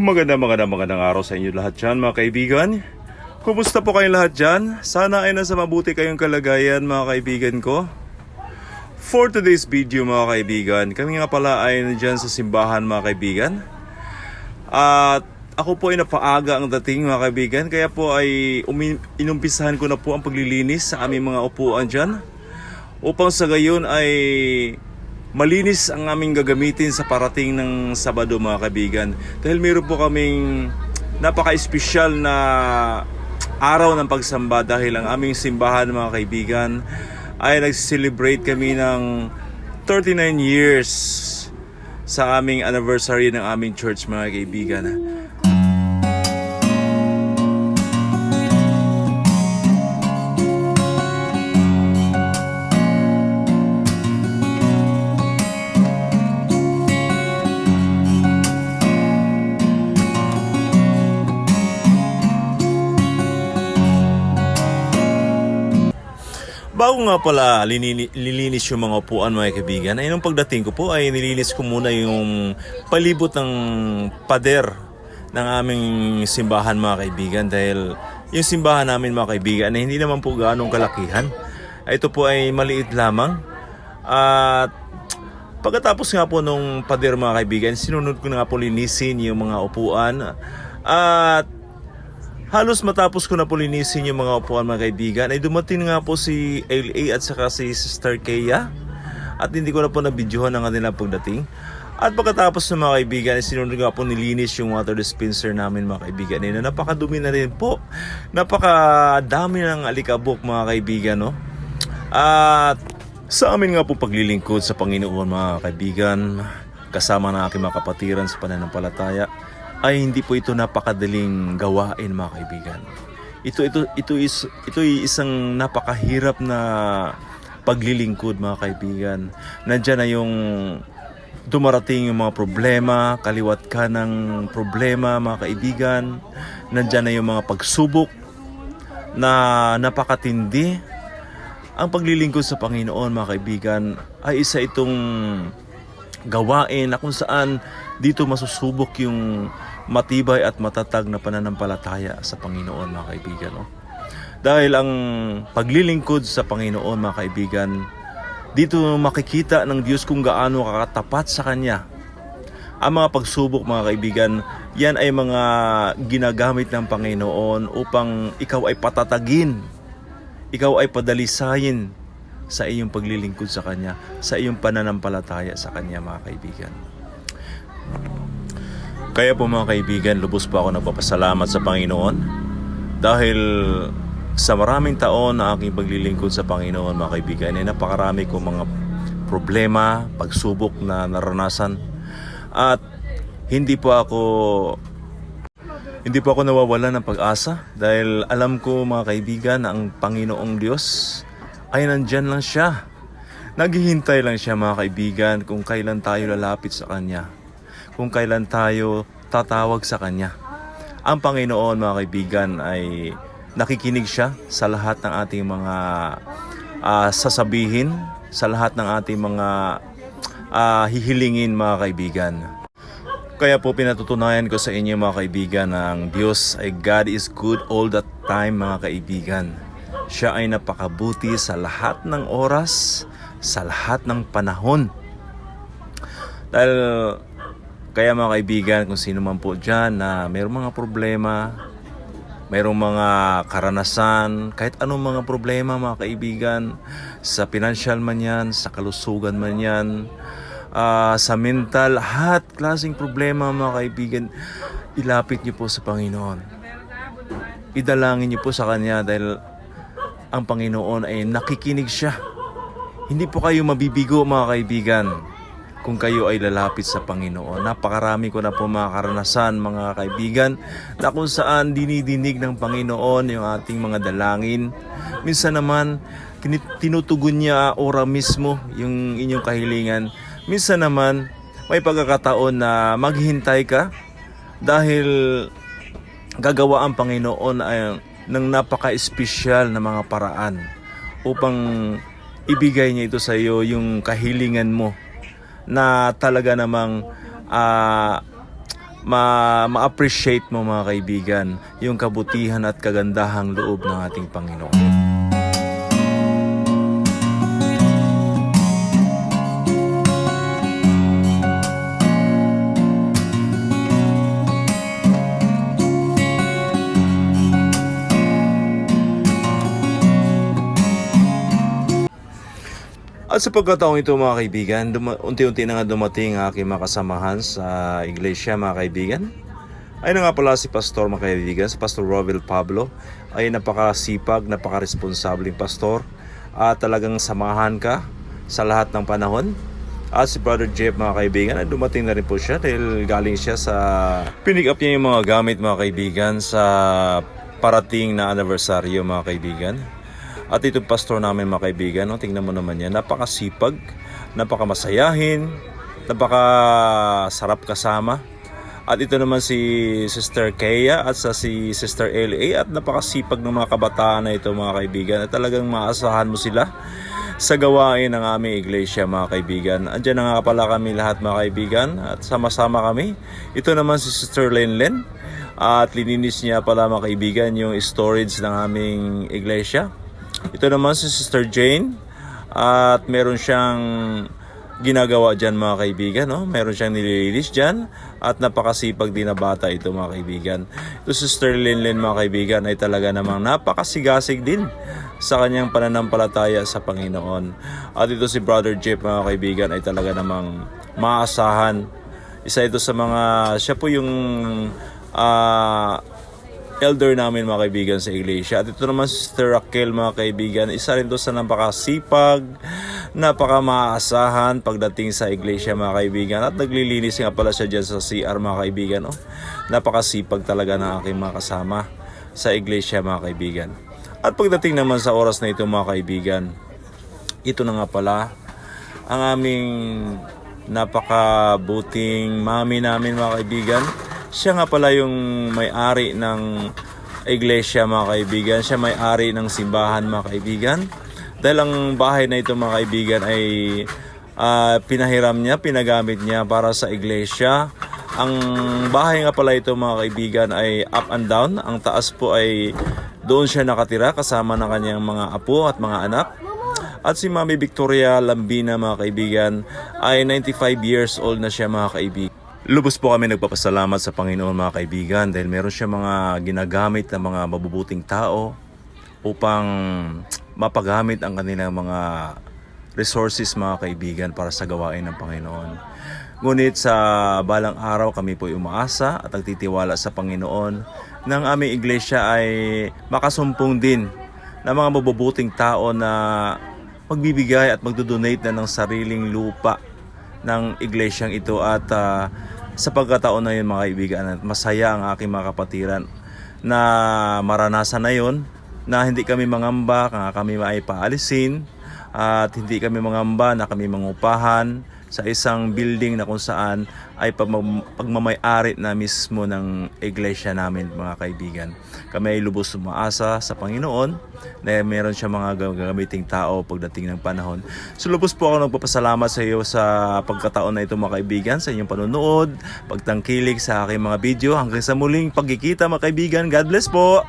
Magandang araw sa inyo lahat dyan mga kaibigan. Kumusta po kayong lahat dyan? Sana ay nasa mabuti kayong kalagayan mga kaibigan ko. For today's video mga kaibigan, kami nga pala ay nandyan sa simbahan mga kaibigan. At ako po ay napaaga ang dating mga kaibigan, kaya po ay inumpisahan ko na po ang paglilinis sa aming mga upuan dyan. Upang sa gayon ay malinis ang aming gagamitin sa parating ng Sabado mga kaibigan. Dahil meron po kaming napaka-espesyal na araw ng pagsamba dahil ang aming simbahan mga kaibigan ay nag-celebrate kami ng 39 years sa aming anniversary ng aming church mga kaibigan. Bago nga pala lilinis yung mga upuan mga kaibigan, ay nung pagdating ko po ay nilinis ko muna yung palibot ng pader ng aming simbahan mga kaibigan. Dahil yung simbahan namin mga kaibigan ay hindi naman po gaanong kalakihan. Ito po ay maliit lamang. At pagkatapos nga po nung pader mga kaibigan, sinunod ko na nga po linisin yung mga upuan. At halos matapos ko na po linisin yung mga upuan mga kaibigan, ay dumating nga po si LA at saka si Sister Kea. At hindi ko na po nabidyohan ang kanilang pagdating. At pagkatapos ng mga kaibigan, ay sinunod nga po nilinis yung water dispenser namin mga kaibigan. Ay, napakadumi na rin po. Napakadami ng alikabok mga kaibigan. No? At sa amin nga po paglilingkod sa Panginoon mga kaibigan, kasama ng aking mga kapatiran sa pananampalataya, ay hindi po ito napakadaling gawain mga kaibigan. Ito isang napakahirap na paglilingkod mga kaibigan. Nandiyan na yung dumarating yung mga problema, kaliwat ka ng problema mga kaibigan. Nandiyan na yung mga pagsubok na napakatindi. Ang paglilingkod sa Panginoon mga kaibigan ay isa itong gawain na kung saan dito masusubok yung matibay at matatag na pananampalataya sa Panginoon mga kaibigan. No? Dahil ang paglilingkod sa Panginoon mga kaibigan, dito makikita ng Diyos kung gaano kakatapat sa Kanya. Ang mga pagsubok mga kaibigan, yan ay mga ginagamit ng Panginoon upang ikaw ay patatagin, ikaw ay padalisayin sa iyong paglilingkod sa Kanya, sa iyong pananampalataya sa Kanya mga kaibigan. Kaya po mga kaibigan, lubos po ako nagpapasalamat sa Panginoon dahil sa maraming taon na aking paglilingkod sa Panginoon mga kaibigan, ay napakarami kong mga problema, pagsubok na naranasan. At hindi po ako nawawalan ng pag-asa dahil alam ko mga kaibigan na ang Panginoong Diyos ay nandyan lang siya. Naghihintay lang siya mga kaibigan kung kailan tayo lalapit sa Kanya, kung kailan tayo tatawag sa Kanya. Ang Panginoon mga kaibigan ay nakikinig siya sa lahat ng ating mga sasabihin, sa lahat ng ating mga hihilingin mga kaibigan. Kaya po pinatutunayan ko sa inyo mga kaibigan na ang Diyos ay God is good all the time mga kaibigan. Siya ay napakabuti sa lahat ng oras, sa lahat ng panahon. Dahil kaya mga kaibigan, kung sino man po dyan na mayroong mga problema, mayroong mga karanasan, kahit anong mga problema mga kaibigan, sa financial man yan, sa kalusugan man yan, sa mental, lahat klaseng problema mga kaibigan, ilapit niyo po sa Panginoon. Idalangin niyo po sa Kanya dahil ang Panginoon ay nakikinig siya. Hindi po kayo mabibigo mga kaibigan kung kayo ay lalapit sa Panginoon. Napakarami ko na po mga karanasan mga kaibigan na kung saan dinidinig ng Panginoon yung ating mga dalangin. Minsan naman tinutugon niya ora mismo yung inyong kahilingan. Minsan naman may pagkakataon na maghintay ka dahil gagawa ang Panginoon ay ng napaka-espesyal na mga paraan upang ibigay niya ito sa iyo, yung kahilingan mo na talaga namang ma-appreciate mo mga kaibigan yung kabutihan at kagandahang loob ng ating Panginoon. At sa pagkataong ito mga kaibigan, unti-unti na nga dumating ang aking mga kasamahan sa iglesia mga kaibigan. Ay na nga pala si Pastor mga kaibigan, si Pastor Rovil Pablo ay napakasipag, napakaresponsabling pastor at talagang samahan ka sa lahat ng panahon. At si Brother Jeff mga kaibigan ay dumating na rin po siya dahil galing siya sa pinig up niya yung mga gamit mga kaibigan sa parating na anibersaryo mga kaibigan. At itong pastor namin mga kaibigan, no, tingnan mo naman yan, napakasipag, napakamasayahin, napakasarap kasama. At ito naman si Sister Kea at si Sister L.A. at napakasipag ng mga kabataan na ito mga kaibigan. At talagang maasahan mo sila sa gawain ng aming iglesia mga kaibigan. Andiyan na nga pala kami lahat mga kaibigan at sama-sama kami. Ito naman si Sister Lenlen at lininis niya pala mga kaibigan yung storage ng aming iglesia. Ito naman si Sister Jane at meron siyang ginagawa dyan mga kaibigan, no? Meron siyang nililinis dyan at napakasipag din na bata ito mga kaibigan. Ito si Sister Linlin mga kaibigan ay talaga namang napakasigasig din sa kanyang pananampalataya sa Panginoon. At ito si Brother Jeff mga kaibigan ay talaga namang maasahan. Isa ito sa mga, siya po yung elder namin mga kaibigan sa iglesia. At ito naman si Sister Raquel mga kaibigan, isa rin to sa napakasipag, napakamaasahan pagdating sa iglesia mga kaibigan. At naglilinis nga pala siya dyan sa CR mga kaibigan. Oh. Napakasipag talaga ng aking mga kasama sa iglesia mga kaibigan. At pagdating naman sa oras na ito mga kaibigan, ito na nga pala ang aming napakabuting mami namin mga kaibigan. Siya nga pala yung may-ari ng iglesia mga kaibigan. Siya may-ari ng simbahan mga kaibigan. Dahil ang bahay na ito mga kaibigan ay pinahiram niya, pinagamit niya para sa iglesia. Ang bahay nga pala ito mga kaibigan ay up and down. Ang taas po ay doon siya nakatira kasama ng kanyang mga apo at mga anak. At si Mami Victoria Lambina mga kaibigan ay 95 years old na siya mga kaibigan. Lubos po kami nagpapasalamat sa Panginoon mga kaibigan dahil meron siya mga ginagamit na mga mabubuting tao upang mapagamit ang kanilang mga resources mga kaibigan para sa gawain ng Panginoon. Ngunit sa balang araw kami po umaasa at nagtitiwala sa Panginoon na ang aming iglesia ay makasumpong din ng mga mabubuting tao na magbibigay at magdodonate na ng sariling lupa ng iglesyang ito. At sa pagkataon na yun mga kaibigan, masaya ang aking mga kapatiran na maranasan na yun, na hindi kami mangamba na kami ay paalisin at hindi kami mangamba na kami mangupahan sa isang building na kung saan ay pagmamay-ari na mismo ng iglesia namin mga kaibigan. Kami ay lubos umaasa sa Panginoon na meron siya mga gagamiting tao pagdating ng panahon. So lubos po ako nagpapasalamat sa iyo sa pagkataon na ito mga kaibigan, sa inyong panonood, pagtangkilik sa aking mga video. Hanggang sa muling pagkikita mga kaibigan. God bless po!